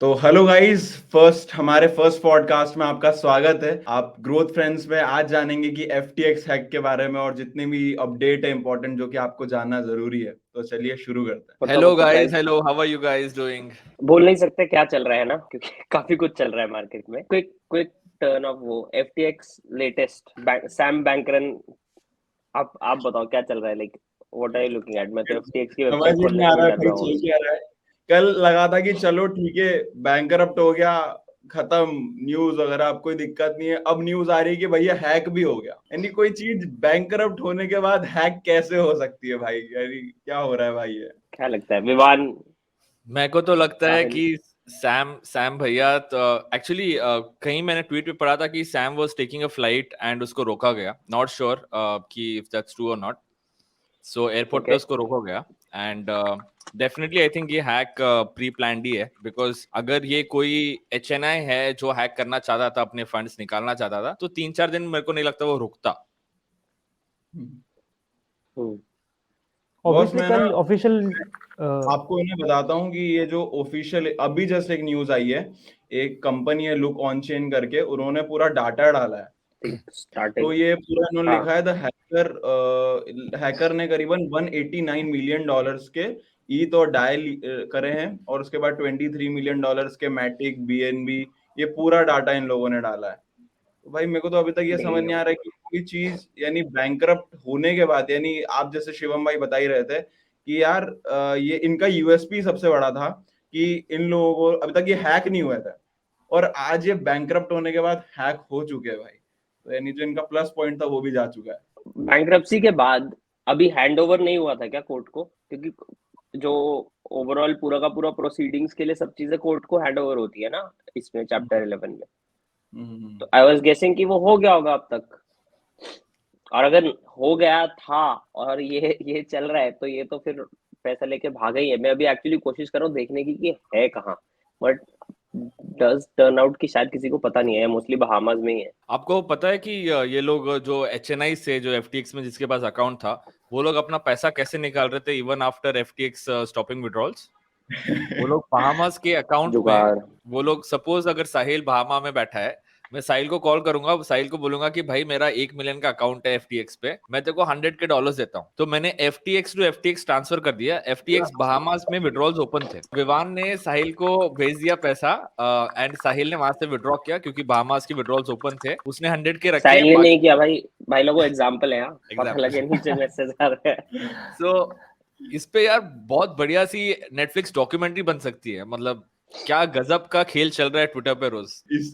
तो hello guys, हमारे first podcast में आपका स्वागत है। आप ग्रोथ फ्रेंड्स में आज जानेंगे कि एफटीएक्स हैक के बारे में और जितने भी अपडेट है इंपॉर्टेंट जो कि आपको जानना जरूरी है। तो चलिए शुरू करते हैं। Hello guys, hello, how are you guys doing? बोल नहीं सकते क्या चल रहा है ना, क्योंकि काफी कुछ चल रहा है मार्केट में। क्विक क्विक टर्न ऑफ वो एफटीएक्स लेटेस्ट सैम बैंकरन। आप बताओ क्या चल रहा है, like what are you looking at? मैं तो एफटीएक्स की समझ वेबसाइट ही नहीं खोलने आ से भी रहा डर भाई रहा हूँ चल अभी। क्या रहा है। कल लगा था कि चलो ठीक है, बैंकरप्ट हो गया, खत्म न्यूज वगैरह, अब कोई दिक्कत नहीं है। अब न्यूज आ रही है कि भैया हैक भी हो गया। यानी कोई चीज बैंकरप्ट होने के बाद हैक कैसे हो सकती है भाई? यानी क्या हो रहा है भाई ये? क्या लगता है विवान? मेरे को तो लगता है साहिल? कि सैम भैया तो एक्चुअली कहीं मैंने ट्वीट पे पढ़ा था कि Sam was taking a flight and उसको रोका गया। नॉट श्योर कि इफ दैट्स ट्रू और नॉट। सो एयरपोर्ट पे ओके, उसको रोका गया एंड डेफिनेटली आई थिंक ये हैक प्री प्लान्ड ही है, बिकॉज अगर ये कोई एचएनआई है जो हैक करना चाहता था, अपने फंड्स निकालना चाहता था, तो 3-4 दिन मेरे को नहीं लगता वो रुकता। बॉस ऑब्वियसली मैं ना कल ऑफिशियल आपको इन्हें बताता हूँ कि ये जो ऑफिशियल अभी जस्ट एक न्यूज आई है, एक कंपनी है लुक ऑन चेन करके, उन्होंने पूरा डाटा डाला है। तो स्टार्टिंग। ये पूरा इन्होंने हाँ, लिखा है, द हैकर ने करीबन 189 मिलियन डॉलर्स के ईथ और डायल करे हैं, और उसके बाद 23 मिलियन डॉलर्स के मैटिक बीएनबी, ये पूरा डाटा इन लोगों ने डाला है। तो भाई मेरे को तो अभी तक ये समझ नहीं आ रहा है कि कोई चीज यानी बैंकरप्ट होने के बाद, यानी आप जैसे शिवम भाई बता ही रहे थे कि यार ये इनका यूएसपी सबसे बड़ा था कि इन लोगों को अभी तक ये हैक नहीं हुआ था, और आज ये बैंकरप्ट होने के बाद हैक हो चुके हैं भाई। तो यानी जो इनका प्लस पॉइंट था वो भी जा चुका है। बैंक्रप्सी के बाद अभी हैंडओवर नहीं हुआ था क्या कोर्ट को? क्योंकि जो ओवरऑल पूरा का पूरा प्रोसीडिंग्स के लिए सब चीजें कोर्ट को हैंडओवर होती है ना, इसमें चैप्टर 11 में। हम्म। तो आई वाज गेसिंग कि वो हो गया होगा अब तक। और अगर हो गया था और ये चल रहा है, तो ये तो फिर पैसा लेके भागा ही है। मैं अभी एक्चुअली कोशिश कर रहा हूँ देखने की कि है कहाँ, बट डज टर्न आउट कि शायद किसी को पता नहीं है, मोस्टली बहामास में ही है। आपको पता है कि ये लोग जो एचएनआई से, जो एफटीएक्स में जिसके पास अकाउंट था, वो लोग अपना पैसा कैसे निकाल रहे थे even after FTX stopping withdrawals? वो लोग बहामास के अकाउंट में, जुगाड़। वो लोग सपोज अगर साहिल बहामा में बैठा है, मैं साहिल को कॉल करूंगा, साहिल को बोलूंगा कि भाई मेरा 1 मिलियन का अकाउंट है एफटीएक्स पे, मैं तेरे को $100 देता हूं। तो मैंने एफटीएक्स टू एफटीएक्स ट्रांसफर कर दिया। एफटीएक्स बहामास में विड्रॉल्स ओपन थे, विवान ने साहिल को भेज दिया पैसा एंड साहिल ने वहां से विड्रॉ किया क्योंकि बहामास की विड्रॉल्स ओपन थे। उसने 100 के रखे, साहिल ने नहीं बाकी किया भाई। भाई लोगों एग्जाम्पल है, हाँ, पता लगे एग्जाम्पल। नीचे मैसेज आ रहा है। सो इस पे यार बहुत बढ़िया सी नेटफ्लिक्स डॉक्यूमेंट्री बन सकती है। मतलब क्या गजब का खेल चल रहा है ट्विटर पे रोज।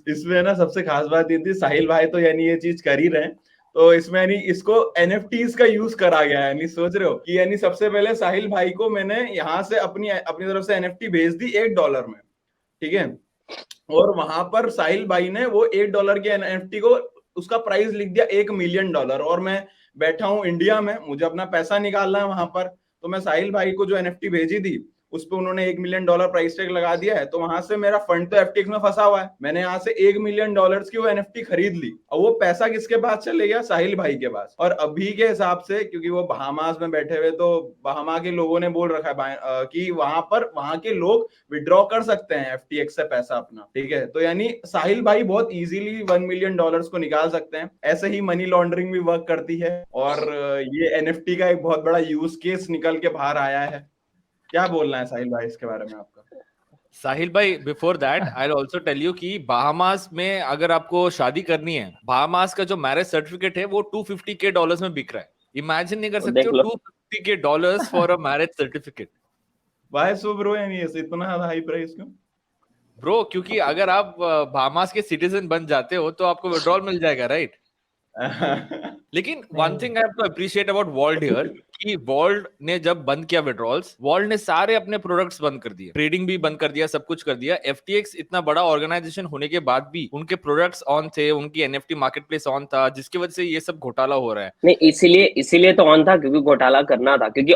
इसमें ना सबसे खास बात ये थी, साहिल भाई तो यानी ये चीज कर ही रहे हैं, तो इसमें यानी इसको एनएफटीज का यूज करा गया है। यानी सोच रहे हो कि यानी सबसे पहले साहिल भाई को मैंने यहाँ से अपनी अपनी तरफ से एनएफटी भेज दी $1 में, ठीक है, और वहां पर साहिल भाई ने वो $1 के एनएफटी को, उसका प्राइस लिख दिया $1 मिलियन, और मैं बैठा हूं इंडिया में, मुझे अपना पैसा निकालना है वहां पर। तो मैं साहिल भाई को जो एनएफटी भेजी थी उस पर उन्होंने $1 मिलियन प्राइस टैग लगा दिया है, तो वहां से मेरा फंड तो एफटीएक्स में फंसा हुआ है। मैंने यहाँ से $1 मिलियन की वो एनएफटी खरीद ली, और वो पैसा किसके पास चले गया? साहिल भाई के पास। और अभी के हिसाब से, क्योंकि वो बहामास में बैठे हुए, तो बहामा के लोगों ने बोल रखा है कि वहां पर वहां के लोग विड्रॉ कर सकते हैं एफटीएक्स से पैसा अपना, ठीक है। तो यानी साहिल भाई बहुत इजीली $1 मिलियन को निकाल सकते हैं। ऐसे ही मनी लॉन्ड्रिंग भी वर्क करती है, और ये एनएफटी का एक बहुत बड़ा यूज केस निकल के बाहर आया है। क्या बोलना है साहिल भाई इसके बारे में आपका? साहिल भाई, before that I will also tell you कि बहामास में अगर आपको शादी करनी है, बहामास का जो मैरिज सर्टिफिकेट है वो $250K में बिक रहा है। इमेजिन नहीं कर सकते देख हो, लो। $250K for a marriage certificate. Why so bro? यानी इतना हाई प्राइस क्यों ब्रो, क्योंकि अगर आप बहामास के सिटीजन बन जाते हो तो आपको विड्रॉल मिल जाएगा, राइट? लेकिन one thing I have to appreciate about Vauld here, कि वॉल्ट ने जब बंद किया विड्रॉल्स, वॉल्ट ने सारे अपने प्रोडक्ट्स बंद कर दिए, ट्रेडिंग भी बंद कर दिया, सब कुछ कर दिया। एफटीएक्स इतना बड़ा ऑर्गेनाइजेशन होने के बाद भी उनके प्रोडक्ट्स ऑन थे, उनकी एनएफटी मार्केटप्लेस ऑन था, जिसकी वजह से ये सब घोटाला हो रहा है। नहीं, इसीलिए तो ऑन था क्योंकि घोटाला करना था। क्योंकि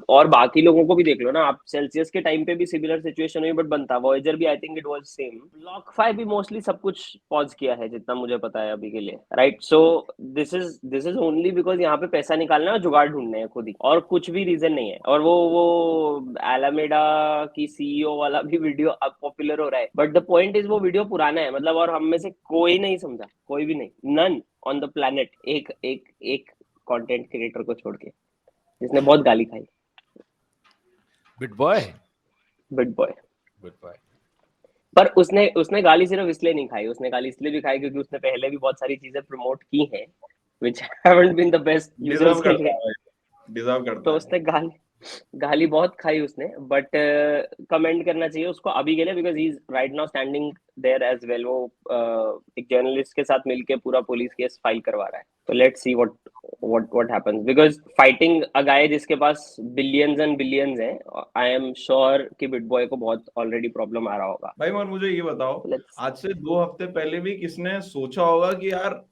और बाकी लोगों को भी देख लो ना आप, सेल्सियस के टाइम पे भी सिमिलर सिचुएशन हुई, बट बनता। वॉयेजर भी I think it was same. BlockFi भी मोस्टली सब कुछ पॉज किया है जितना मुझे पता है अभी के लिए, right? So this is only because यहाँ पे पैसा निकालना है और जुगाड़ ढूंढने हैं खुद ही, और कुछ भी रीजन नहीं है। और वो एलामेडा की सीईओ वाला भी वीडियो अब पॉपुलर हो रहा है, बट द पॉइंट इज वो वीडियो पुराना है, मतलब, और हम में से कोई नहीं समझा, कोई भी नहीं, नन ऑन द प्लेनेट, एक कंटेंट क्रिएटर को छोड़ के, जिसने बहुत गाली खाई, बिटबॉय बिटबॉय। पर उसने गाली सिर्फ इसलिए नहीं खाई, उसने गाली इसलिए भी खाई क्योंकि उसने पहले भी बहुत सारी चीजें प्रमोट की हैं which haven't been the best users के लिए, डिजर्व करता तो है। उसने गाली बहुत खाई उसने, बट कमेंट करना चाहिए उसको अभी के लिए, because he is right now standing there as well. वो एक जर्नलिस्ट के साथ मिलके पूरा पुलिस केस फाइल करवा रहा है, तो let's see what happens, because fighting a guy जिसके पास बिलियंस एंड बिलियंस है, आई एम श्योर कि बिटबॉय को बहुत ऑलरेडी प्रॉब्लम आ रहा होगा। भाई मगर मुझे ये बताओ, आज से 2 हफ्ते पहले भी किसने सोचा होगा कि यार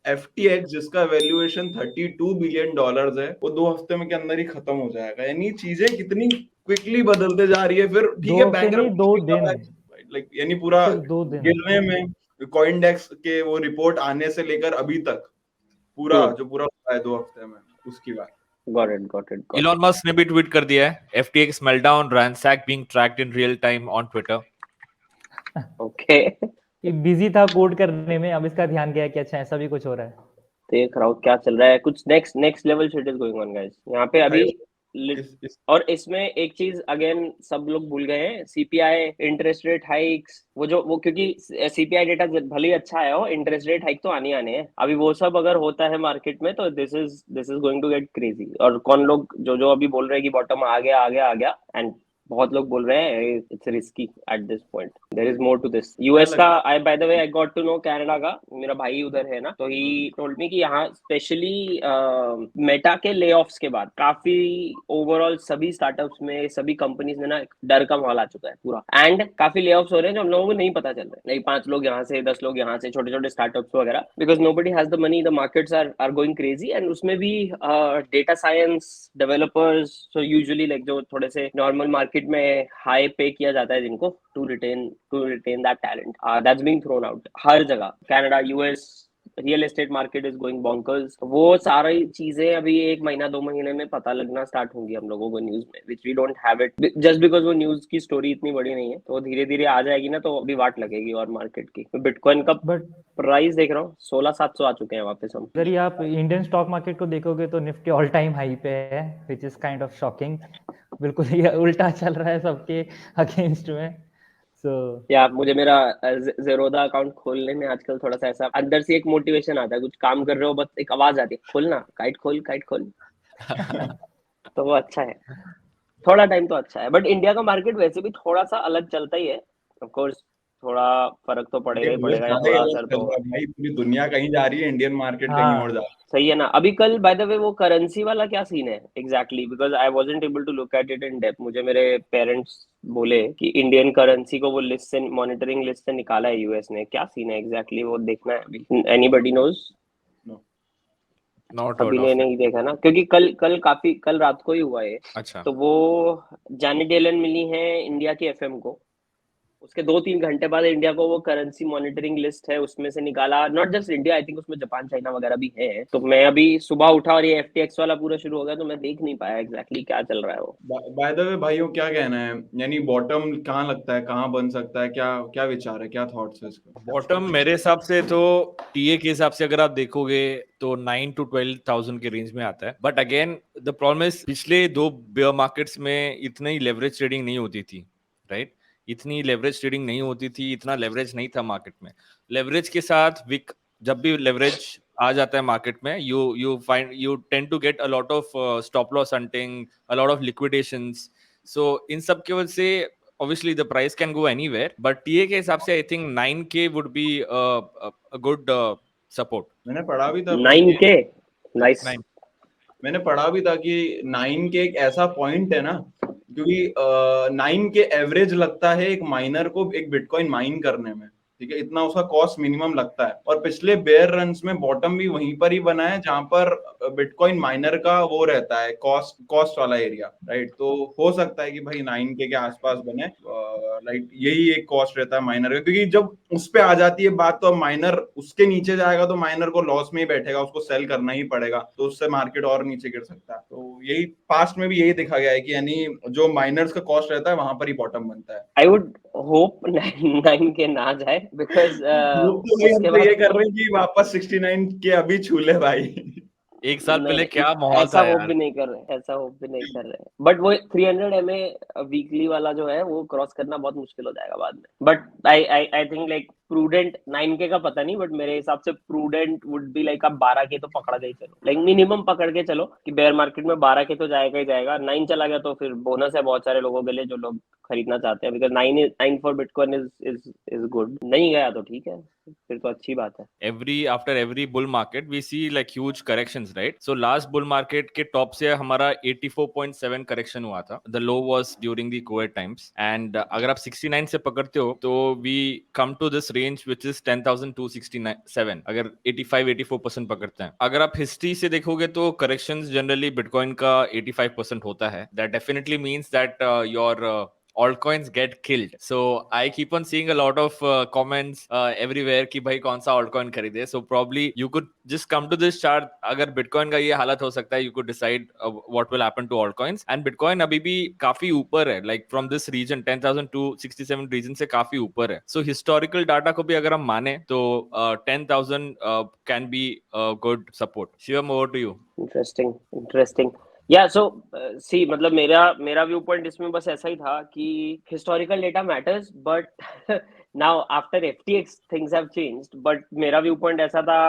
FTX जिसका वैल्यूएशन $32 बिलियन है, वो 2 हफ्ते में के अंदर ही खत्म हो जाएगा। यानी चीजें कितनी क्विकली बदलते जा रही है। फिर ठीक है, बैंकरप्ट 2 दिन, लाइक यानी पूरा सिर्फ 2 दिन गिरने में, कॉइनडेक्स के वो रिपोर्ट आने से लेकर अभी तक पूरा जो पूरा हुआ है 2 हफ्ते में, उसकी बात। Got it. Elon Musk ने भी ट्वीट कर दिया है, FTX meltdown ransack being tracked in real time on Twitter. Okay. ये बिजी था कोड करने में, अब इसका ध्यान गया कि अच्छा ऐसा भी कुछ हो रहा है। देख रहा हूँ क्या चल रहा है, कुछ next level shit is going on guys यहाँ पे अभी। और इसमें एक चीज अगेन सब लोग भूल गए हैं, सीपीआई, इंटरेस्ट रेट हाइक्स, वो क्योंकि सीपीआई डेटा भले ही अच्छा है, हो इंटरेस्ट रेट हाइक तो आने हैं अभी, वो सब अगर होता है मार्केट में तो this is going to get crazy. और कौन लोग जो अभी बोल रहे हैं कि बॉटम आ गया, एंड बहुत लोग बोल रहे हैं it's risky at this point, there is more to this. US का I by the way I got to know, Canada का मेरा भाई उधर है ना, तो ही टोल्ड मी कि यहाँ स्पेशली मेटा के ले ऑफ्स के बाद काफी ओवरऑल सभी स्टार्टअप्स में, सभी कंपनीज में ना डर का माहौल आ चुका है पूरा, एंड काफी ले ऑफ्स हो रहे हैं जो हम लोगों को नहीं पता चल रहा है, नहीं 5 लोग यहाँ से, 10 लोग यहाँ से, छोटे छोटे स्टार्टअप्स वगैरह, because nobody has the money, the markets are going crazy, and उसमें भी data science developers, so usually like जो थोड़े से नॉर्मल मार्केट में हाई पे किया जाता है जिनको, to retain that talent, that's being thrown out हर जगह। Canada, US, real estate market is going bonkers. वो सारी चीजें अभी 1 महीना 2 महीने में पता लगना स्टार्ट होंगी हम लोगों को न्यूज में, which we don't have it just because वो न्यूज की स्टोरी इतनी बड़ी नहीं है, तो धीरे धीरे आ जाएगी ना, तो अभी वाट लगेगी और मार्केट की। बिटकॉइन का प्राइस देख रहा हूँ 16,700 आ चुके हैं वापस हम। अगर ये आप इंडियन स्टॉक मार्केट को देखोगे तो निफ्टी ऑल टाइम हाई पे है, which is kind of shocking. बिल्कुल ये उल्टा चल रहा है सबके अगेंस्ट में। या मुझे मेरा ज़ेरोधा अकाउंट खोलने में आजकल थोड़ा सा ऐसा अंदर से एक मोटिवेशन आता है, कुछ काम कर रहे हो बस एक आवाज आती है, खोलना, काइट खोल तो वो अच्छा है, थोड़ा टाइम तो अच्छा है। बट इंडिया का मार्केट वैसे भी थोड़ा सा अलग चलता ही है, ऑफ कोर्स थोड़ा फर्क तो पड़ेगा ही पड़ेगा, थोड़ा असर तो। भाई पूरी दुनिया कहीं जा रही है, इंडियन मार्केट कहीं और जा रही है। सही है ना। अभी कल बाय द वे वो करेंसी वाला क्या सीन है exactly, because I wasn't able to look at it in depth. मुझे मेरे पेरेंट्स बोले कि इंडियन करेंसी को वो लिस्ट से, मॉनिटरिंग लिस्ट से निकाला है यूएस ने, क्या सीन है एग्जैक्टली वो देखना है अभी। Anybody knows? अभी नहीं देखा ना, क्योंकि कल रात को ही हुआ है। अच्छा। तो वो जानेट येलन मिली है इंडिया की एफएम को, उसके 2-3 घंटे बाद इंडिया को वो करेंसी मॉनिटरिंग लिस्ट है उसमें से निकाला। Not just India, I think उसमें जापान, चाइना वगैरह भी है। तो मैं अभी सुबह उठा और ये FTX वाला पूरा शुरू हो गया, तो मैं देख नहीं पाया एग्जैक्टली क्या चल रहा है वो। बाय द वे भाइयों, क्या कहना है, यानी बॉटम कहाँ लगता है, कहाँ बन सकता है, क्या विचार है, क्या थॉट्स है इसका? बॉटम मेरे हिसाब से तो टीए के हिसाब से अगर आप देखोगे तो 9 to 12,000 के रेंज में आता है। But again the problem is पिछले 2 बेयर मार्केट्स में इतनी लेवरेज ट्रेडिंग नहीं होती थी, राइट? इतनी लेवरेज ट्रेडिंग नहीं होती थी, इतना लेवरेज नहीं था मार्केट में। लेवरेज के साथ जब भी लेवरेज आ जाता है मार्केट में, you tend to get a lot of stop loss hunting, a lot of liquidations. So इन सब की वजह से obviously the price can go anywhere, but TA के हिसाब से I think 9K would be a good support. मैंने पढ़ा भी था 9K, nice. मैंने पढ़ा भी था कि 9K एक ऐसा पॉइंट है ना, क्योंकि 9K एवरेज लगता है एक माइनर को एक बिटकॉइन माइन करने में, ठीक है, इतना उसका कॉस्ट मिनिमम लगता है। और पिछले बेयर रन्स में बॉटम भी वहीं पर ही बना है जहां पर बिटकॉइन माइनर का वो रहता है, कॉस्ट वाला एरिया, राइट। तो हो सकता है कि भाई 9K के आसपास बने, लाइक यही एक कॉस्ट रहता है माइनर का, क्योंकि जब उस पे आ जाती है बात तो माइनर उसके नीचे जाएगा तो माइनर को लॉस में ही बैठेगा, उसको सेल करना ही पड़ेगा, तो उससे मार्केट और नीचे गिर सकता है। तो यही पास्ट में भी यही देखा गया है कि यानी जो माइनर्स का कॉस्ट रहता है वहां पर ही बॉटम बनता है। आई वुड होप 9K ना जाए, बिकॉज लोग तो भाई हम उसके तो ये बाद कर रहे हैं कि वापस 69K अभी छू ले भाई। एक साल पहले नहीं, क्या माहौल ऐसा था होप यार। भी नहीं कर रहे, ऐसा होप भी नहीं कर रहे। बट वो 300 MA वीकली वाला जो है वो क्रॉस करना बहुत मुश्किल हो जाएगा बाद में। But I think like prudent 9K का पता नहीं, बट मेरे हिसाब से प्रूडेंट वुड बी लाइक आप 12K तो पकड़ के ही चलो, लाइक मिनिमम पकड़ के चलो कि बेयर मार्केट में 12K तो जाएगा ही जाएगा। 9 चला गया तो फिर बोनस है बहुत सारे लोगों के लिए जो लोग खरीदना चाहते हैं, because 9 for bitcoin is good. नहीं गया तो ठीक है, फिर तो अच्छी बात है। After every bull market we see like huge corrections, right? So last bull market के टॉप से हमारा 84.7 करेक्शन हुआ था, the low was during the COVID times, and अगर आप 69 से पकड़ते हो तो we come to this range which is 10,267 अगर 85-84% पकड़ते हैं। अगर आप हिस्ट्री से देखोगे तो करेक्शंस जनरली बिटकॉइन का 85% होता है। that definitely means that your altcoins get killed. So I keep on seeing a lot of comments everywhere कि भाई कौन सा altcoin खरीदे। So probably you could just come to this chart, अगर bitcoin का ये हालत हो सकता है, you could decide what will happen to altcoins, and bitcoin अभी भी काफी ऊपर है, like from this region 10,267 region से काफी ऊपर है। So historical data को भी अगर हम माने तो 10,000 can be a good support. Shivam, over to you. Interesting या सो सी, मतलब मेरा व्यू पॉइंट इसमें बस ऐसा ही था कि historical data matters, but now after FTX things have changed. But मेरा व्यू पॉइंट ऐसा था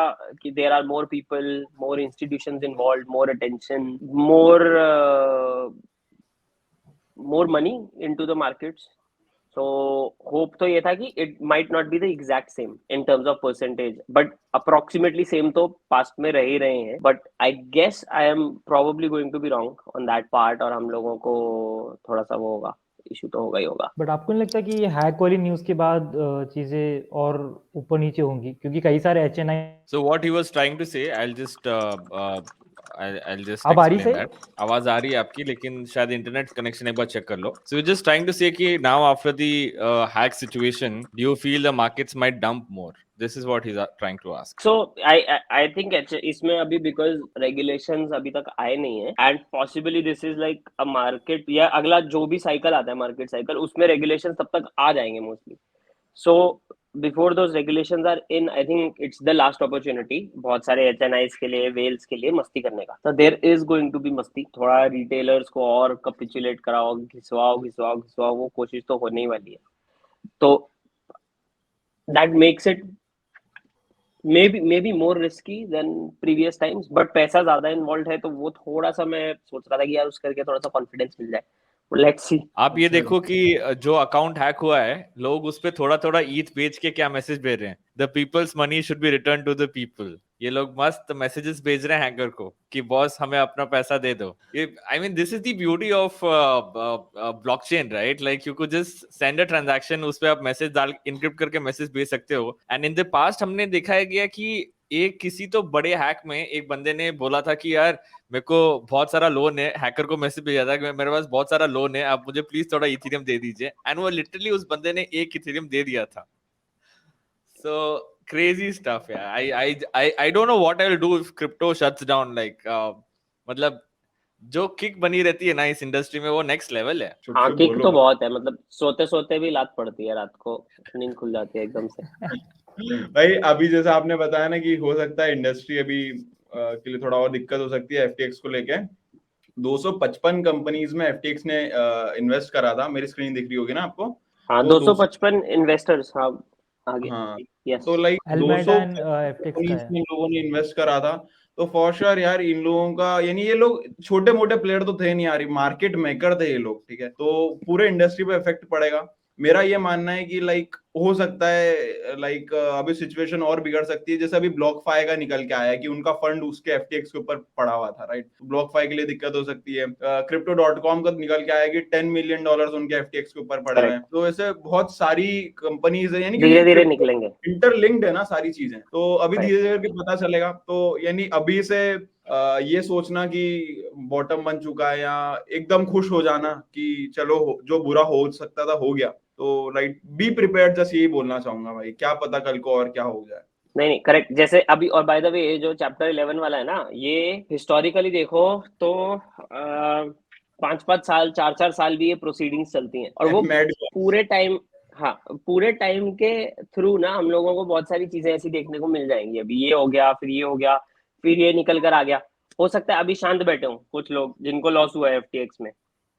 कि there are more people, more institutions involved, more attention, more money into the markets. So hope तो ये था कि it might not be the exact same in terms of percentage, but approximately same तो past में रह ही रहे हैं। But I guess I am probably going to be wrong on that part, और हम लोगों को थोड़ा सा वो होगा, इशू तो होगा ही होगा। बट आपको नहीं लगता कि ये हैक वाली न्यूज़ के बाद चीजें और ऊपर नीचे होंगी, क्योंकि कई सारे HNI। So what he was trying to say, I'll just अब आ रही explain सही? that. आवाज आ रही है आपकी, लेकिन शायद इंटरनेट कनेक्शन एक बार चेक कर लो। So we're just trying to say कि now after the hack situation, do you feel the markets might dump more? This is what he's trying to ask. So I think इसमें अभी because regulations अभी तक आए नहीं है, and possibly this is like a market, या अगला जो भी साइकिल आता है मार्केट साइकिल, उसमें regulations तब तक आ जाएंगे mostly. So before those regulations are in, I think it's the last opportunity बहुत सारे HNIs के लिए, whales के लिए मस्ती करने का। So there is going to be मस्ती, थोड़ा retailers को और capitulate कराओ, घिसवाओ, वो कोशिश तो होने ही वाली है। तो that makes it maybe more risky than previous times, but पैसा ज्यादा इन्वॉल्व है, तो वो थोड़ा सा मैं सोच रहा था कि यार उस करके थोड़ा सा कॉन्फिडेंस मिल जाए। Let's see. आप ये देखो कि जो अकाउंट हैक हुआ है, लोग उस पे थोड़ा थोड़ा ईथ बेच के क्या मैसेज भेज रहे हैं, the people's money should be return to the people. ये लोग मस्त मैसेजेस भेज रहे हैं हैकर को कि बॉस हमें अपना पैसा दे दो। I mean this is the beauty of blockchain, right? Like you could just send a transaction, उस पे आप मैसेज डाल, इनक्रिप्ट करके मैसेज भेज सकते हो। एंड इन द पास्ट हमने देखा है गया कि एक किसी तो बड़े हैक में एक बंदे ने बोला था कि यार मेरे को बहुत सारा लोन है, हैकर को मैसेज भेजा था कि मेरे पास बहुत सारा लोन है, आप मुझे प्लीज थोड़ा इथेरियम दे दीजिए, एंड वो लिटरली उस बंदे ने 1 इथेरियम दे दिया था। सो क्रेजी स्टफ यार। आई don't know what I will do if crypto shuts down. Like मतलब जो किक बनी रहती है ना इस इंडस्ट्री में, वो नेक्स्ट लेवल है। हाँ, किक तो बहुत है, मतलब सोते सोते भी लात पड़ती है, रात को नींद खुल जाती है एकदम से। भाई अभी जैसा आपने बताया ना कि हो सकता है इंडस्ट्री अभी के लिए थोड़ा और दिक्कत हो सकती है FTX को लेके। 255 कंपनीज में FTX ने इन्वेस्ट करा था, मेरी स्क्रीन दिख रही होगी ना आपको? हाँ, 255 इन्वेस्टर्स। हाँ आगे। हाँ, यस, तो लाइक Alameda 200 and FTX का कंपनीज है। में लोगों ने इन्वेस्ट करा था। तो फॉर श्योर यार इन लोगों का, यानी ये लोग छोटे मोटे प्लेयर तो थे नहीं यार, मार्केट मेकर थे ये लोग, ठीक है? तो पूरे इंडस्ट्री पे इफेक्ट पड़ेगा। मेरा ये मानना है कि लाइक हो सकता है लाइक अभी सिचुएशन और बिगड़ सकती है, जैसे अभी BlockFi का निकल के आया है कि उनका फंड उसके FTX के ऊपर पड़ा हुआ था, राइट? BlockFi के लिए दिक्कत हो सकती है। Crypto.com का निकल के आया कि $10 मिलियन उनके FTX के ऊपर पड़े हुए हैं। तो ऐसे बहुत सारी कंपनीज है, यानी धीरे धीरे कि निकलेंगे। इंटरलिंक्ड है ना सारी चीजें, तो अभी Correct. धीरे धीरे करके पता चलेगा। तो यानी अभी से ये सोचना कि बॉटम बन चुका है या एकदम खुश हो जाना कि चलो जो बुरा हो सकता था हो गया, तो राइट, बी प्रिपेयर्ड, जस्ट यही बोलना चाहूंगा भाई, क्या पता कल को और क्या हो जाए। नहीं करेक्ट, जैसे अभी, और बाय द वे ये जो चैप्टर 11 वाला है ना, ये हिस्टोरिकली देखो तो 5-5 साल 4-4 साल भी ये प्रोसीडिंग्स चलती हैं, और वो पूरे टाइम, हाँ पूरे टाइम के थ्रू ना हम लोगों को बहुत सारी चीजें ऐसी देखने को मिल जाएंगी। अभी ये हो गया, फिर ये हो गया, फिर ये निकल कर आ गया। हो सकता है अभी शांत बैठे हों कुछ लोग जिनको लॉस हुआ है FTX में,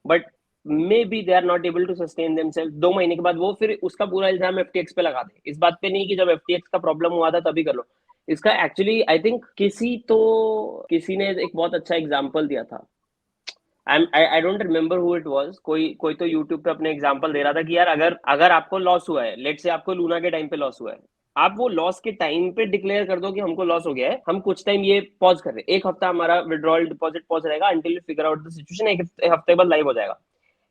but maybe they are not able to sustain themselves. 2 महीने के बाद वो फिर उसका पूरा इल्जाम FTX पे लगा दे, इस बात पे नहीं कि जब FTX का प्रॉब्लम हुआ था तभी कर लो। इसका एक्चुअली आई थिंक किसी ने एक बहुत अच्छा एग्जांपल दिया था, I don't remember who it was, कोई तो यूट्यूब पे अपने एग्जांपल दे रहा था कि यार अगर आपको लॉस हुआ है, लेट से आपको लूना के टाइम पे लॉस हुआ है, आप वो लॉस के टाइम पे डिक्लेयर कर दो कि हमको लॉस हो गया है, हम कुछ टाइम ये पॉज कर रहे हैं, 1 हफ्ता हमारा विड्रॉल डिपॉजिट पॉज रहेगा until we figure out the situation, एक हफ्ते बाद लाइव हो जाएगा।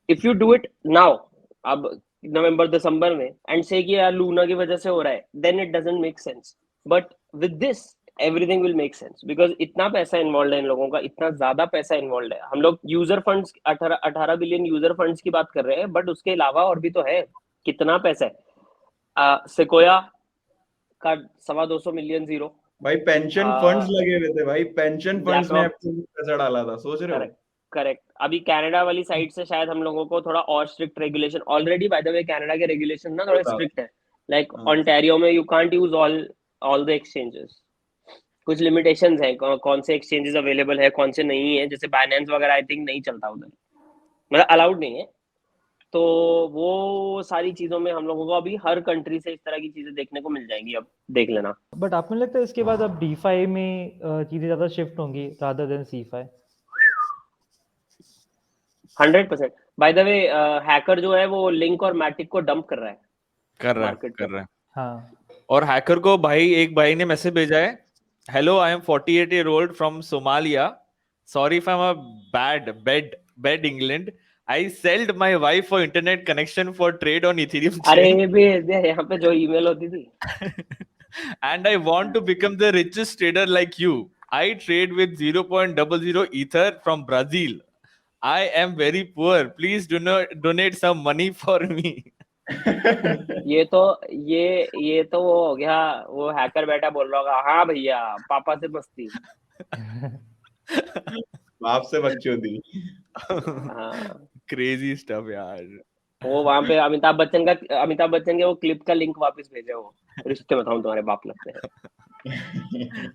If you do it now, अब नवंबर दिसंबर में, एंड से कि यार लूना की वजह से हो रहा है, then it doesn't make sense. But with this everything will make sense, because इतना पैसा इन्वॉल्व है इन लोगों का, इतना ज्यादा पैसा इन्वॉल्व है। हम लोग user funds 18 billion user funds की बात कर रहे हैं, बट उसके अलावा और भी तो है, कितना पैसा है। सेकोया का 225 मिलियन जीरो, भाई पेंशन फंड्स लगे हुए थे भाई, पेंशन फंड्स में पैसा डाला था, सोच रहे हो? करेक्ट। अभी कनाडा वाली साइड से शायद हम लोगों को थोड़ा और strict regulation, already bye the way Canada के रेगुलेशन ना थोड़े स्ट्रिक्ट है, लाइक ओंटारियो में you can't use all the exchanges, कुछ लिमिटेशंस हैं, कौन से एक्सचेंजेस अवेलेबल है कौन से नहीं है, जैसे बाइनेंस वगैरह आई थिंक नहीं चलता उधर, मतलब अलाउड नहीं है। तो वो सारी चीजों में हम लोगों को अभी हर कंट्री से इस तरह की चीजें देखने को मिल जाएंगी, अब देख लेना। बट आपको लगता है इसके बाद अब DeFi में चीजें ज्यादा शिफ्ट होंगी rather than CeFi? 100%। Bye the way hacker जो है वो लिंक और मैटिक को डंप कर रहा है। हाँ। और हैकर को एक भाई ने मैसेज भेजा है, hello I am 48 year old from Somalia, sorry if I am a bad England, I sailed my wife for internet connection for trade on Ethereum chain. अरे भेज दे, यहाँ पे जो ईमेल होती थी। And I want to become the richest trader like you. I trade with 0.00 ether from Brazil. I am very poor. Please donate some money for me. ये तो वो हो गया, वो हैकर बैठा बोल रहा होगा, हाँ भैया पापा से मस्ती, बाप से बकचोदी। क्रेजी स्टफ यार। वो वहां पे अमिताभ बच्चन के वो क्लिप का लिंक वापस भेजे, वो रिश्ते में था तुम्हारे बाप लगते हैं।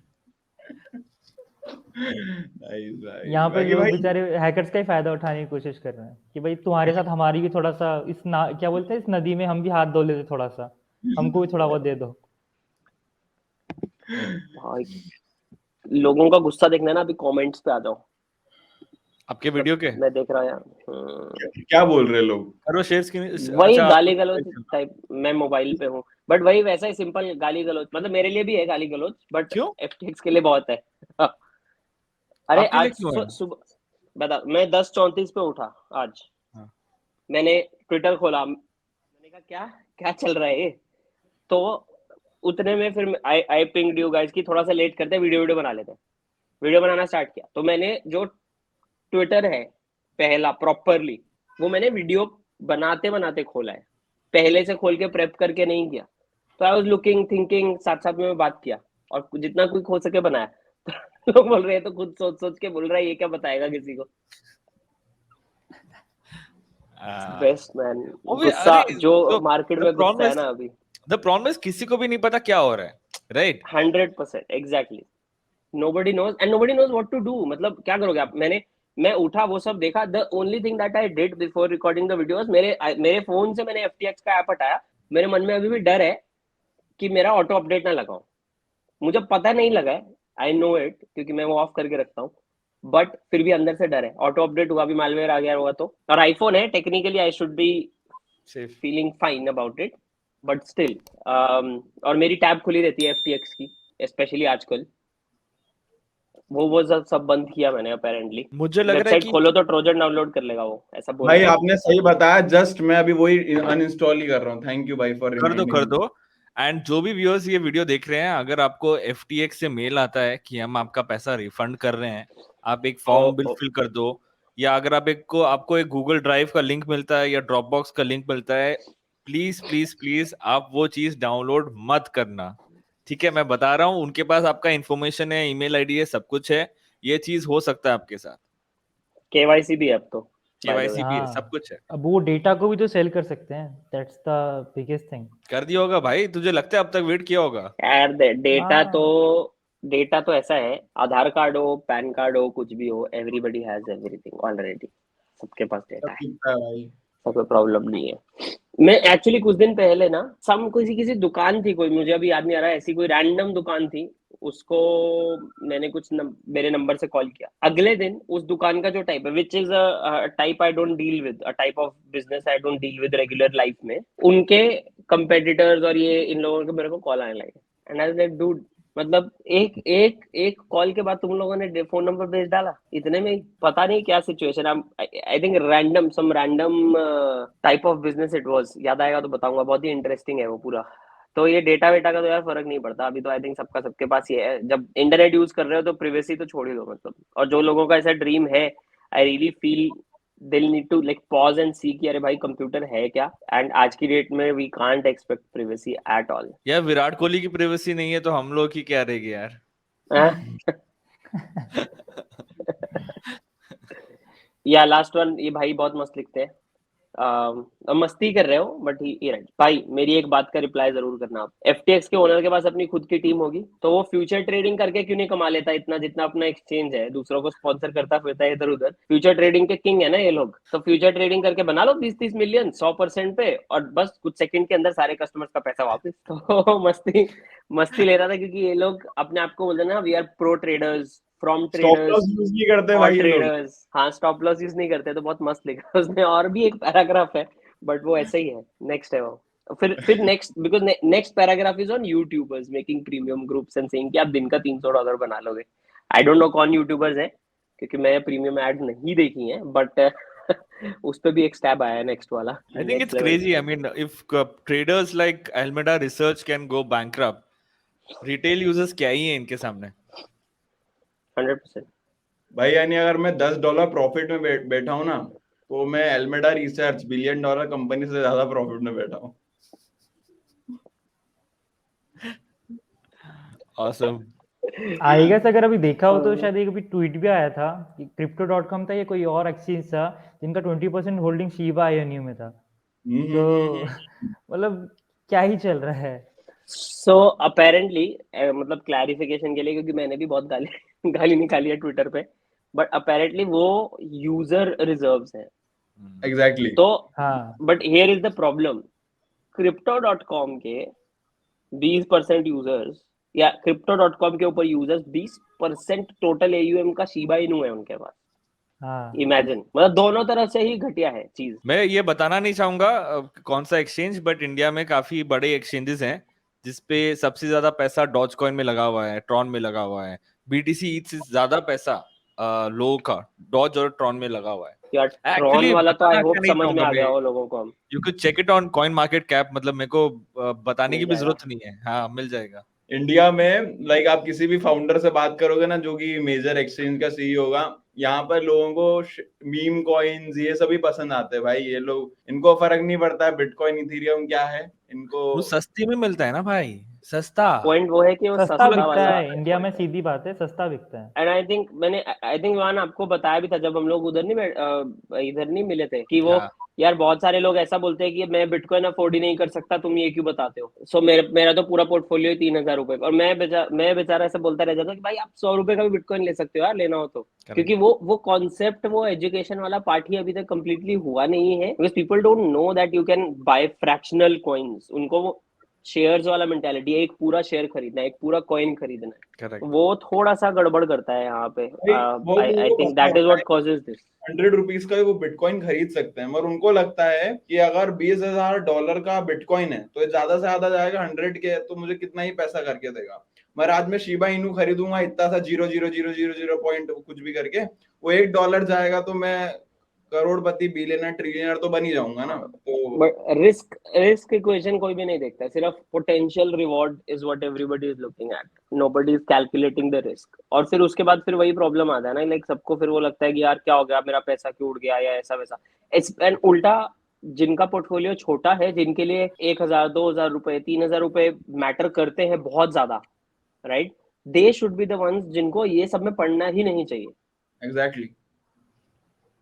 यहाँ पे लोग बेचारे हैकर्स का ही फायदा उठाने की कोशिश कर रहे हैं कि भाई तुम्हारे साथ हमारी भी थोड़ा सा क्या बोलते हैं, इस नदी में हम भी हाथ धो लेते, थोड़ा सा हमको भी थोड़ा बहुत दे दो। लोगों का गुस्सा देखना है ना, अभी कमेंट्स पे आ जाओ आपके वीडियो के, मैं देख रहा हूँ क्या बोल रहे लोग, करो शेयर वही गाली गलौज टाइप। मैं मोबाइल पे हूँ, बट वही वैसा ही सिंपल गाली गलौज, मतलब मेरे लिए भी है गाली गलौज, बट FTX के लिए बहुत है। अरे आज सुबह बता, मैं 10:34 पे उठा आज। मैंने ट्विटर खोला, मैंने कहा क्या चल रहा है, तो उतने में फिर आई पिंग्ड यू गाइस कि थोड़ा सा लेट करते हैं, वीडियो बना लेते हैं। वीडियो बनाना स्टार्ट किया, तो मैंने जो ट्विटर है पहला प्रॉपरली, वो मैंने वीडियो बनाते खोला है, पहले से खोल के प्रेप करके नहीं किया। तो आई वाज लुकिंग थिंकिंग, साथ में बात किया और जितना कुछ हो सके बनाया। तो लोग बोल रहे हैं, तो खुद सोच के बोल रहा है, ये क्या बताएगा किसी को। बेस्ट मैन, गुस्सा जो मार्केट में गुस्सा है ना अभी, द प्रॉब्लम इज किसी को भी नहीं पता क्या हो रहा है, right? 100% exactly, nobody knows and nobody knows what to do। मतलब क्या करोगे आप? मैं उठा, वो सब देखा। the only thing that I did before recording the videos, मेरे फोन से मैंने FTX का ऐप हटाया। मेरे मन में अभी भी डर है कि मेरा ऑटो अपडेट ना लगाऊं, मुझे पता नहीं लगा है, आई नो इट, क्योंकि मैं वो ऑफ करके रखता हूँ, बट फिर भी अंदर से डर है, ऑटो अपडेट हुआ, भी मालवेयर आ गया होगा तो। और आईफोन है, technically I should be feeling fine about it, but still और मेरी टैब खुली रहती है FTX की, स्पेशली आजकल। वो सब बंद किया मैंने अपेरेंटली। मुझे लग रहा है वेबसाइट कि खोलो तो ट्रोजन डाउनलोड कर लेगा वो, ऐसा बोल भाई रहा है। आपने सही बताया, जस्ट मैं अभी वही अनइंस्टॉल ही कर रहा हूँ। थैंक यू भाई फॉर कर रिमाइंडिंग। दो। एंड जो भी व्यूअर्स ये वीडियो देख रहे हैं, अगर आपको FTX से मेल आता है कि हम आपका पैसा रिफंड कर रहे हैं, आप एक फॉर्म बिल फिल कर दो, या अगर आपको एक गूगल ड्राइव का लिंक मिलता है या ड्रॉपबॉक्स का लिंक मिलता है, प्लीज प्लीज प्लीज आप वो चीज डाउनलोड मत करना। ठीक है, मैं बता रहा हूँ, उनके पास आपका इंफॉर्मेशन है, ईमेल आईडी है, सब कुछ है, ये चीज हो सकता है आपके साथ। KYC भी है अब तो, by the way। KYC भी है, सब कुछ है। अब वो डेटा को भी तो सेल कर सकते हैं, दैट्स द बिगेस्ट थिंग। कर दिया होगा भाई, तुझे लगता है अब तक वेट किया होगा? यार डेटा तो हाँ, डेटा तो ऐसा है, आधार कार्ड हो, पैन कार्ड हो, कुछ भी हो, एवरीबॉडी हैज एवरीथिंग ऑलरेडी। सबके पास सब डेटा है, दिखता है भाई। सब कोई प्रॉब्लम नहीं है। मैं एक्चुअली कुछ दिन पहले ना किसी दुकान थी, कोई मुझे अभी याद नहीं आ रहा, ऐसी कोई रैंडम दुकान थी, उसको मैंने मेरे नंबर से कॉल किया। अगले दिन उस दुकान का जो टाइप है, which is type I don't deal with, a type of business I don't deal with regular life में, उनके कंपेटिटर्स और ये इन लोगों के मेरे को कॉल आने लगे। एंड आई सेड डूड, मतलब एक एक एक कॉल के बाद तुम लोगों ने फोन नंबर भेज डाला इतने में ही। पता नहीं क्या situation. I think random type of business it was. याद आएगा तो बताऊंगा, बहुत ही इंटरेस्टिंग है वो पूरा। तो ये डेटा वेटा का तो यार फर्क नहीं पड़ता अभी तो। आई थिंक सबके पास ये है। जब इंटरनेट यूज कर रहे हो तो प्रिवेसी तो छोड़ ही दो मतलब। और जो लोगों का ऐसा ड्रीम है, I really feel they'll need to like pause and see कि अरे भाई कंप्यूटर है क्या। एंड आज की डेट में we can't expect privacy at all. यार विराट कोहली की प्राइवेसी नहीं है तो हम लोग की क्या रहेगी यार? या लास्ट वन, ये भाई बहुत मस्त लिखते हैं। मस्ती कर रहे हो बट ही राइट। भाई मेरी एक बात का रिप्लाई जरूर करना आप। FTX के ओनर के पास अपनी खुद की टीम होगी तो वो फ्यूचर ट्रेडिंग करके क्यों नहीं कमा लेता इतना जितना अपना एक्सचेंज है, दूसरों को स्पॉन्सर करता फिरता है इधर उधर। फ्यूचर ट्रेडिंग के किंग है ना ये लोग। तो फ्यूचर ट्रेडिंग करके बना लो 20-30 मिलियन 100% पे, और बस कुछ सेकंड के अंदर सारे कस्टमर्स का पैसा वापस। तो मस्ती ले रहा था, क्योंकि ये लोग अपने आप को बोलते ना we are pro traders from stop loss traders use नहीं करते और भाई ये लोग। ट्रेडर्स। हाँ, स्टॉप लॉस यूज नहीं करते। तो बहुत मस्त लिखा उसने। और भी एक पैराग्राफ है बट वो ऐसे ही है। नेक्स्ट है वो। फिर next, because next paragraph is on YouTubers making premium groups and saying कि आप दिन का $300 बना लोगे। आई डोंट नो कौन यूट्यूबर्स है, क्योंकि मैं प्रीमियम एड नहीं देखी है, बट उस पे भी एक स्टैब आया है नेक्स्ट वाला। I think it's crazy. I mean, if traders like Alameda Research can go bankrupt, retail users क्या ही है इनके सामने? 100%। भाई यानी अगर मैं $10 प्रॉफिट में बैठा हूँ ना, तो मैं एल्मेडा रिसर्च $1 बिलियन कंपनी से ज्यादा प्रॉफिट में बैठा हूँ। Awesome. आई गेस अगर अभी देखा हो तो शायद एक अभी ट्वीट भी आया था कि crypto.com था या कोई और एक्सचेंज था जिनका 20% होल्डिंग शिबा आयोनियो में था। तो मतलब क्या ही चल रहा है। सो अपेरेंटली, मतलब क्लैरिफिकेशन के लिए, क्योंकि मैंने भी बहुत गाली निकाली है ट्विटर पे, बट अपेरेंटली वो यूजर रिजर्व्स हैं। एग्जैक्टली। तो हाँ, but here is the problem, crypto.com के 20% यूजर्स, या crypto.com के ऊपर यूजर्स 20% टोटल AUM का शिबा इनू है उनके पास। हाँ, इमेजिन, मतलब दोनों तरफ से ही घटिया है चीज। मैं ये बताना नहीं चाहूंगा कौन सा एक्सचेंज, बट इंडिया में काफी बड़े एक्सचेंजेस हैं जिसपे सबसे ज्यादा पैसा डॉज कॉइन में लगा हुआ है, ट्रॉन में लगा हुआ है। BTC ETH से ज्यादा पैसा लोगों का डॉज और ट्रॉन में लगा हुआ है। यार ट्रॉन एक्चुअली वाला तो आई बताना होप क्या नहीं समझ में चाहूंगा आ मैं, गया हो लोगों को। हम you can check it on CoinMarketCap, मतलब मेरे को बताने की मिल भी जाएगा। जरूरत नहीं है। हाँ, मिल जाएगा। इंडिया में लाइक आप किसी भी फाउंडर से बात करोगे ना, जो कि मेजर एक्सचेंज का CEO होगा, यहाँ पर लोगों को मीम कॉइन्स ये सभी पसंद आते हैं भाई। ये लोग, इनको फर्क नहीं पड़ता है बिटकॉइन इथेरियम क्या है इनको। वो सस्ती में मिलता है ना भाई, सस्ता। पॉइंट वो है कि वो सस्ता सस्ता बिकता वाला है इंडिया में, सीधी बात है, सस्ता बिकता है। एंड आई थिंक वहां आपको बताया भी था जब हम लोग इधर नहीं मिले थे, कि वो हाँ। यार बहुत सारे लोग ऐसा बोलते हैं कि मैं बिटकॉइन अफोर्ड ही नहीं कर सकता, तुम ये क्यों बताते हो। सो मेरा तो पूरा पोर्टफोलियो 3,000 रुपए, और मैं बेचारा ऐसा बोलता रह जाता कि भाई आप 100 रुपए का भी बिटकॉइन ले सकते हो यार, लेना हो तो। क्योंकि वो कॉन्सेप्ट, वो एजुकेशन वाला पार्ट ही अभी तक कंप्लीटली हुआ नहीं है, because people don't know that you can buy fractional coins. उनको शेयर्स वाला मेंटालिटी है, एक पूरा शेयर खरीदना है, एक पूरा कॉइन खरीदना है, करेक्ट वो थोड़ा सा गड़बड़ करता है यहाँ पे। वो I think that is what causes this. 100 rupees का वो बिटकॉइन खरीद सकते हैं, मगर उनको लगता है कि अगर $20,000 का बिटकॉइन है तो ज्यादा से ज्यादा जाएगा 100 के, तो मुझे कितना ही पैसा करके देगा। मगर आज मैं शिबा इनू खरीदूंगा इतना सा 0.00000 पॉइंट कुछ भी करके, वो $1 जाएगा तो मैं करोड़पति, बिलियनर, ट्रिलियनर तो बन ही जाऊंगा ना। तो बट रिस्क इक्वेशन कोई भी नहीं देखता, सिर्फ potential reward is what everybody is looking at, nobody is calculating the risk. और फिर उसके बाद फिर वही प्रॉब्लम आता है ना, लाइक सबको फिर वो लगता है कि यार क्या हो गया, मेरा पैसा क्यों उड़ गया या ऐसा वैसा। एंड उल्टा जिनका पोर्टफोलियो छोटा है, जिनके लिए 1,000 2,000 रुपए 3,000 रुपए मैटर करते हैं बहुत ज्यादा, right, they should be the ones जिनको ये सब में पढ़ना ही नहीं चाहिए। एग्जैक्टली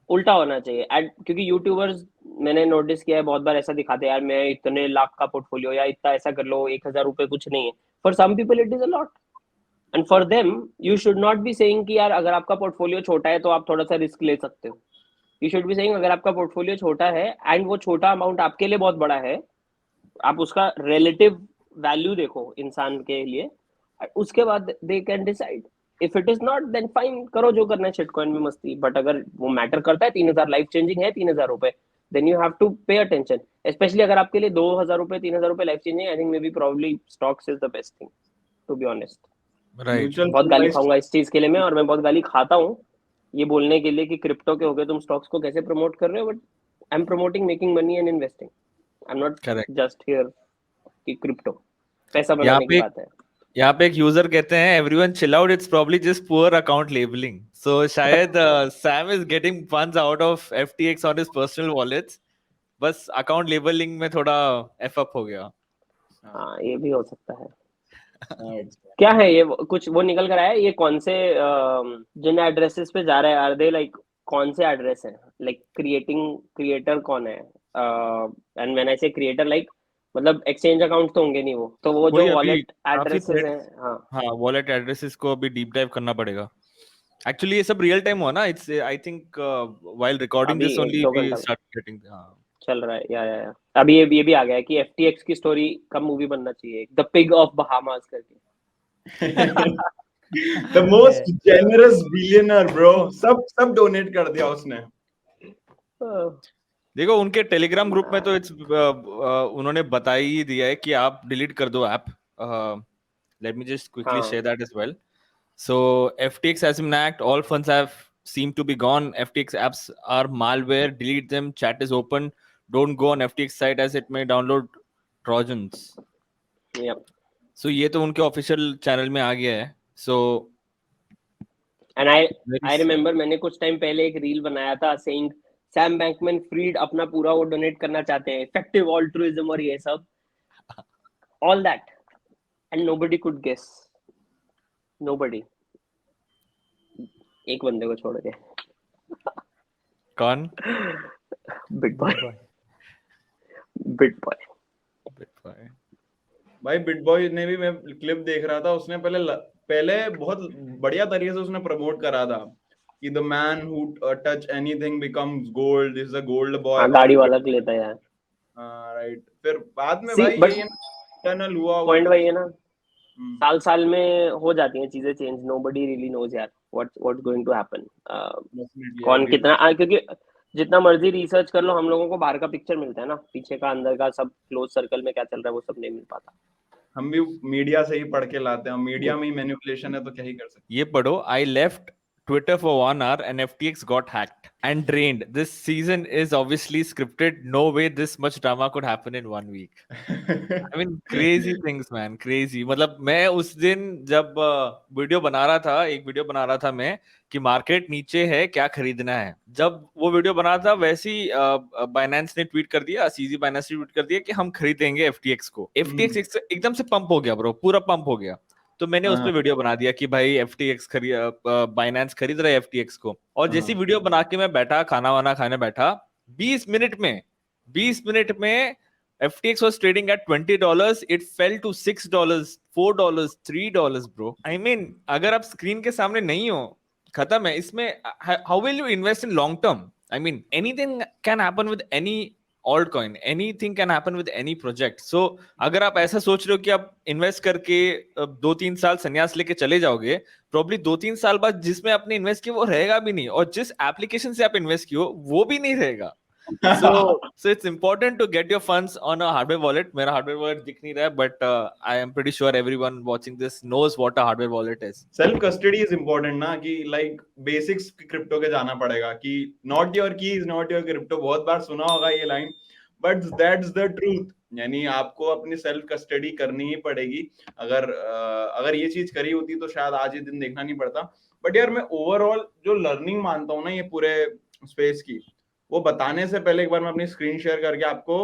उल्टा होना चाहिए। क्योंकि यूट्यूबर्स मैंने नोटिस किया है बहुत बार ऐसा दिखाते हैं, यार मैं इतने लाख का पोर्टफोलियो या इतना ऐसा कर लो, 1,000 रुपए कुछ नहीं है। For some people it is a lot, and for them you should not be saying कि यार अगर आपका पोर्टफोलियो छोटा है तो आप थोड़ा सा रिस्क ले सकते हो। यू शुड बी सेइंग अगर आपका पोर्टफोलियो छोटा है एंड वो छोटा अमाउंट आपके लिए बहुत बड़ा है, आप उसका रिलेटिव वैल्यू देखो इंसान के लिए, उसके बाद they can decide. If it is not then fine, करो जो करना है शिटकॉइन में मस्ती। बट अगर वो मैटर करता है, 3,000 लाइफ चेंजिंग है 3,000 रुपए, then you have to pay attention. Especially अगर आपके लिए 2,000 रुपए 3,000 रुपए life changing, I think maybe probably stocks is the best thing, to be honest. Right mutual बहुत गाली खाऊंगा इस चीज के लिए मैं, और मैं बहुत गाली खाता हूँ ये बोलने के लिए कि क्रिप्टो के हो गए तुम स्टॉक्स को कैसे प्रमोट कर रहे हो, but I am promoting making money and investing. I am not correct. Just here कि क्रिप्टो पैसा यहाँ बनाने की पे बात है। यहाँ पे एक यूजर कहते हैं everyone chill out, it's probably just poor account labelling. So शायद Sam is getting funds out of FTX on his personal wallets, बस अकाउंट लेबलिंग में थोड़ा एफ अप हो गया। हाँ ये भी हो सकता है। क्या है ये कुछ वो निकल कर आया, ये कौन से जिन एड्रेसेस पे जा रहा है, आर दे लाइक कौन से एड्रेस है, लाइक क्रिएटर कौन है, एंड व्हेन आई से क्रिएटर लाइक मतलब एक्सचेंज अकाउंट तो होंगे नहीं वो, तो वो जो वॉलेट एड्रेसेस हैं। हाँ वॉलेट एड्रेसेस को अभी डीप डाइव करना पड़ेगा। एक्चुअली ये सब रियल टाइम हुआ ना, it's I think while recording this only we start getting. हां चल रहा है या अभी ये भी आ गया है कि FTX की स्टोरी का मूवी बनना चाहिए, द पिग ऑफ बहामास करके। The most generous billionaire bro, सब डोनेट कर दिया उसने। देखो उनके टेलीग्राम ग्रुप में तो इट्स उन्होंने बता ही दिया है कि आप डिलीट कर दो app. Let me just quickly share that as well. So FTX has been hacked, all funds have seemed to be gone, FTX apps are malware, delete them, chat is open, don't go on FTX site as it may download trojans. Yep. So ये तो उनके official channel में आ गया है। So and I remember मैंने कुछ time पहले एक रील बनाया था saying सैम बैंकमैन फ्रीड अपना पूरा वो डोनेट करना चाहते हैं, इफेक्टिव ऑल्ट्रुइज्म और ये सब, all that, and nobody could guess, nobody, एक बंदे को छोड़ के। कौन? बिटबॉय। भाई बिटबॉय ने भी, मैं क्लिप देख रहा था, उसने पहले बहुत बढ़िया तरीके से उसने प्रमोट करा था कि the man who touch anything becomes gold, this is a gold boy। गाड़ी वाला लेता है यार। राइट, फिर बाद में भाई ये टनल हुआ, पॉइंट वही है ना, साल में हो जाती हैं चीजें चेंज, nobody really knows यार what's going to happen, कौन कितना, क्योंकि जितना मर्जी रिसर्च कर लो, हम लोगों को बाहर का पिक्चर मिलता है ना, पीछे का अंदर का सब क्लोज सर्कल में क्या चल रहा है वो सब नहीं मिल पाता। हम भी मीडिया से ही पढ़ के लाते हैं, मीडिया में ही मैनिपुलेशन है तो क्या ही कर सकते। ये पढ़ो, I left Twitter for 1 hour and FTX got hacked and drained. This season is obviously scripted. No way this much drama could happen in 1 week. I mean, crazy things, man. Crazy. मतलब मैं उस दिन जब video बना रहा था मैं कि मार्केट नीचे है, क्या खरीदना है। जब वो वीडियो बना था वैसे ही बाइनेंस ने ट्वीट कर दिया, CZ बाइनेंस ने ट्वीट कर दिया कि हम खरीदेंगे FTX को। FTX एकदम से पंप हो गया ब्रो, पूरा पंप हो गया। तो मैंने उस पे वीडियो बना दिया कि भाई FTX बाइनेंस खरीद रहा है FTX को। और जैसी वीडियो बना के मैं बैठा, खाना वाना खाने बैठा, 20 मिनट में FTX was trading at $20, it fell to $6, $4, $3 bro. I mean, अगर आप स्क्रीन के सामने नहीं हो, खत्म है। इसमें how will you invest in long term? I mean, anything can happen with any altcoin, anything can happen with any project. So अगर आप ऐसा सोच रहे हो कि आप इन्वेस्ट करके 2-3 साल संन्यास लेके चले जाओगे, प्रॉब्ली 2-3 साल बाद जिसमें आपने इन्वेस्ट किया वो रहेगा भी नहीं, और जिस एप्लीकेशन से आप इन्वेस्ट किए हो वो भी नहीं रहेगा. So it's important to get your funds on a hardware wallet. मेरा hardware wallet दिख नहीं रहा है, but I am pretty sure everyone watching this knows what a hardware wallet is. Self custody is important ना, कि like basics crypto के जाना पड़ेगा, कि नॉट योर की इज नॉट योर क्रिप्टो. बहुत बार सुना होगा ये line, but that's the truth. यानी आपको अपनी सेल्फ कस्टडी करनी ही पड़ेगी. अगर ये चीज करी होती तो शायद आज ये दिन देखना नहीं पड़ता. बट यार मैं ओवरऑल जो लर्निंग मानता हूँ ना ये पूरे स्पेस की, वो बताने से पहले एक बार मैं अपनी स्क्रीन शेयर करके आपको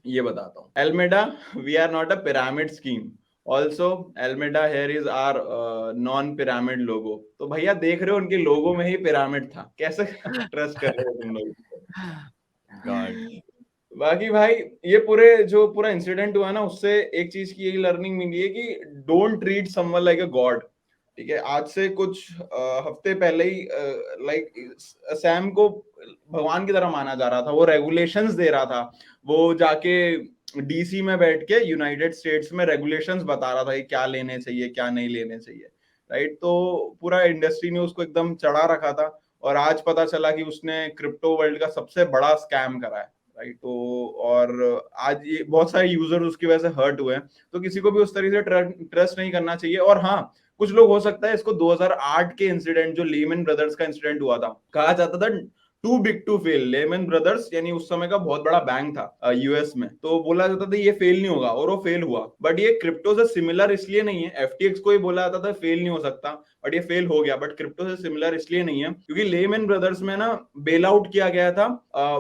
ये बताता हूँ. Alameda, we are not a pyramid scheme. Also, Alameda here is our non-pyramid logo. तो भैया देख रहे हो उनके लोगो में ही पिरामिड था. कैसे ट्रस्ट कर रहे हो तुम लोग? बाकी भाई ये पूरा इंसिडेंट हुआ ना, उससे एक चीज की यही लर्निंग मिली है कि don't treat someone like a God. ठीक है, आज से कुछ हफ्ते पहले ही लाइक सैम को भगवान की तरह माना जा रहा था. वो रेगुलेशंस दे रहा था, वो जाके डीसी में बैठ के यूनाइटेड स्टेट्स में रेगुलेशंस बता रहा था कि क्या लेने चाहिए क्या नहीं लेने चाहिए. राइट, तो पूरा इंडस्ट्री ने उसको एकदम चढ़ा रखा था, और आज पता चला कि उसने क्रिप्टो वर्ल्ड का सबसे बड़ा स्कैम करा है. राइट, तो और आज ये बहुत सारे यूजर्स उसकी वजह से हर्ट हुए हैं. तो किसी को भी उस तरीके से ट्रस्ट नहीं करना चाहिए. और हाँ, कुछ लोग हो सकता है इसको 2008 के इंसिडेंट, जो लेमन ब्रदर्स का इंसिडेंट हुआ था, कहा जाता था too big to fail. Lehman Brothers यानी उस समय का बहुत बड़ा बैंक था यूएस में, तो बोला जाता था ये फेल नहीं होगा, और वो फेल हुआ. बट ये क्रिप्टो से सिमिलर इसलिए नहीं है. एफटीएक्स को ही बोला जाता था फेल नहीं हो सकता, बट ये फेल हो गया. बट क्रिप्टो से सिमिलर इसलिए नहीं है क्योंकि लेमन ब्रदर्स में ना बेल आउट किया गया था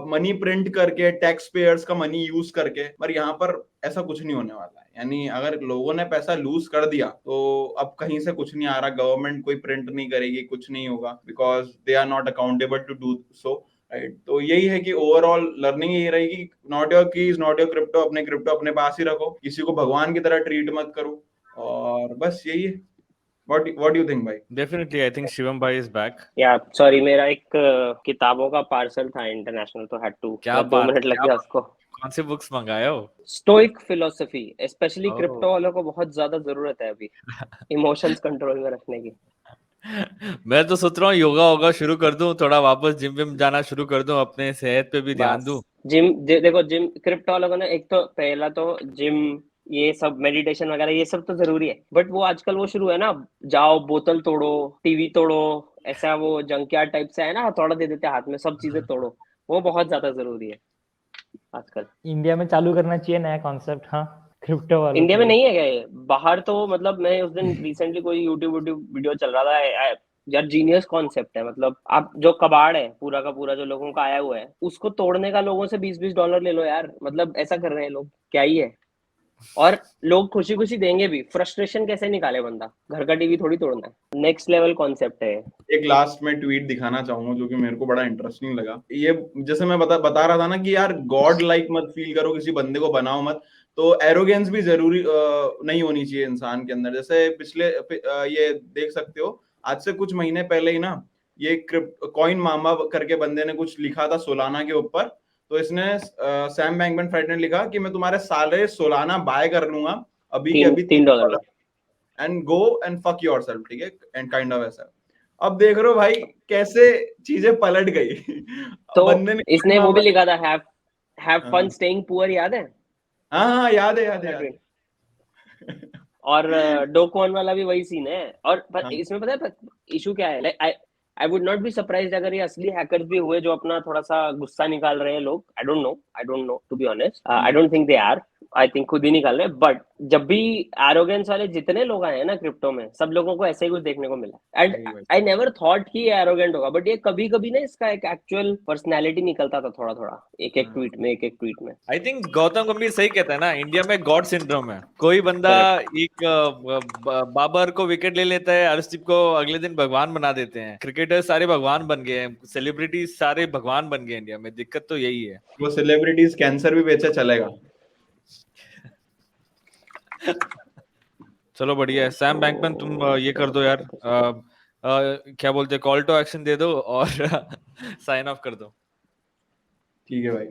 मनी प्रिंट करके, टैक्स पेयर्स का मनी यूज करके. पर यहाँ पर ऐसा कुछ नहीं होने वाला है. यानी अगर लोगों ने पैसा लूज कर दिया तो अब कहीं से कुछ नहीं आ रहा. गवर्नमेंट कोई प्रिंट नहीं करेगी, कुछ नहीं होगा, because they are not accountable to do so. Right, तो यही है कि ओवरऑल लर्निंग यही रहेगी, not your keys not your crypto. अपने क्रिप्टो अपने पास ही रखो, किसी को भगवान की तरह ट्रीट मत करो, और बस यही है. What do you think, भाई? Definitely, I think Shivam bhai is back. Yeah, sorry, मेरा एक किताबों का पार्सल था इंटरनेशनल, तो had to. क्या 2 मिनट लग गया उसको. कौन से बुक्स मंगाए हो? Stoic philosophy, specially Oh. Crypto वालों को बहुत ज्यादा जरूरत है अभी इमोशंस कंट्रोल में रखने की. मैं तो सोच रहा हूँ योगा शुरू कर दूं, थोड़ा वापस जिम विम जाना शुरू कर दूं, अपने सेहत पे भी ध्यान दूं. देखो जिम क्रिप्टो वालों को ना, एक तो पहला तो जिम, ये सब मेडिटेशन वगैरह ये सब तो जरूरी है. बट वो आजकल वो शुरू है ना, जाओ बोतल तोड़ो, टीवी तोड़ो, ऐसा वो जंकयार्ड टाइप से है ना, थोड़ा दे देते हाथ में, सब चीजें तोड़ो. वो बहुत ज्यादा जरूरी है आजकल. इंडिया में चालू करना चाहिए नया कॉन्सेप्ट. हाँ, क्रिप्टो वाला. इंडिया में नहीं है क्या ये? बाहर तो मतलब मैं उस दिन रिसेंटली कोई यूट्यूब वीडियो चल रहा था यार, जीनियस कॉन्सेप्ट है. मतलब आप जो कबाड़ है पूरा का पूरा जो लोगों का आया हुआ है, उसको तोड़ने का लोगों से $20 ले लो यार. मतलब ऐसा कर रहे हैं लोग, क्या ही है. और लोग खुशी खुशी देंगे भी. फ्रस्ट्रेशन कैसे निकाले बंदा, घर का टीवी थोड़ी तोड़ना है. नेक्स्ट लेवल कॉन्सेप्ट है. एक लास्ट में ट्वीट दिखाना चाहूंगा जो कि मेरे को बड़ा इंटरेस्टिंग लगा. ये जैसे मैं बता रहा था ना कि यार गॉड लाइक मत फील करो, किसी बंदे को बनाओ मत. तो एरोगेंस भी जरूरी नहीं होनी चाहिए इंसान के अंदर. जैसे पिछले ये देख सकते हो, आज से कुछ महीने पहले ही ना, ये कॉइन मामा करके बंदे ने कुछ लिखा था सोलाना के ऊपर. तो इसने सैम बैंकमैन-फ्राइड ने लिखा कि मैं तुम्हारे सारे सोलाना बाय कर लूंगा अभी के अभी $3 and go and fuck yourself. ठीक है, एंड काइंड ऑफ ऐसा. अब देख रहे हो भाई कैसे चीजें पलट गई. तो बंदे ने इसने वो भी लिखा था, हैव फन स्टेइंग पुअर, याद है? हाँ याद है. और डोकॉन वाला भी वही सीन है. और इसमें पता है इशू क्या है? Like I would not be surprised अगर ये असली हैकर्स भी हुए जो अपना थोड़ा सा गुस्सा निकाल रहे हैं लोग. I don't know to be honest. I don't think they are. I think खुद ही निकाल रहे हैं. बट जब भी एरोगेंस वाले जितने लोग आए हैं ना क्रिप्टो में, सब लोगों को ऐसे ही कुछ देखने को मिला. एंड आई नेवर थॉट कि ये एरोगेंट होगा, बट ये कभी कभी ना इसका एक एक्चुअल पर्सनैलिटी निकलता था थोड़ा थोड़ा, एक ट्वीट में. आई थिंक गौतम गंभीर सही कहता है ना, इंडिया में गॉड सिंड्रोम है. कोई बंदा एक बाबर को विकेट ले लेता है, अर्शदीप को अगले दिन भगवान बना देते हैं. क्रिकेटर सारे भगवान बन गए हैं, सेलिब्रिटीज सारे भगवान बन गए इंडिया में. दिक्कत तो यही है. वो सेलिब्रिटीज कैंसर भी बेचा चलेगा. चलो बढ़िया है. सैम बैंकमैन तुम ये कर दो यार, क्या बोलते हैं, कॉल टू एक्शन दे दो और साइन ऑफ कर दो. ठीक है भाई.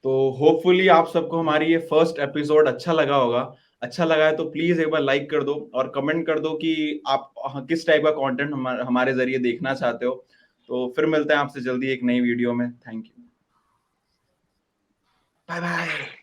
तो होपफुली आप सबको हमारी ये फर्स्ट एपिसोड अच्छा लगा होगा। अच्छा लगा है तो प्लीज एक बार लाइक कर दो और कमेंट कर दो कि आप किस टाइप का कंटेंट हमारे जरिए देखना चाहते हो। तो फिर मिलते हैं आपसे जल्दी एक नई वीडियो में। Thank you, bye bye.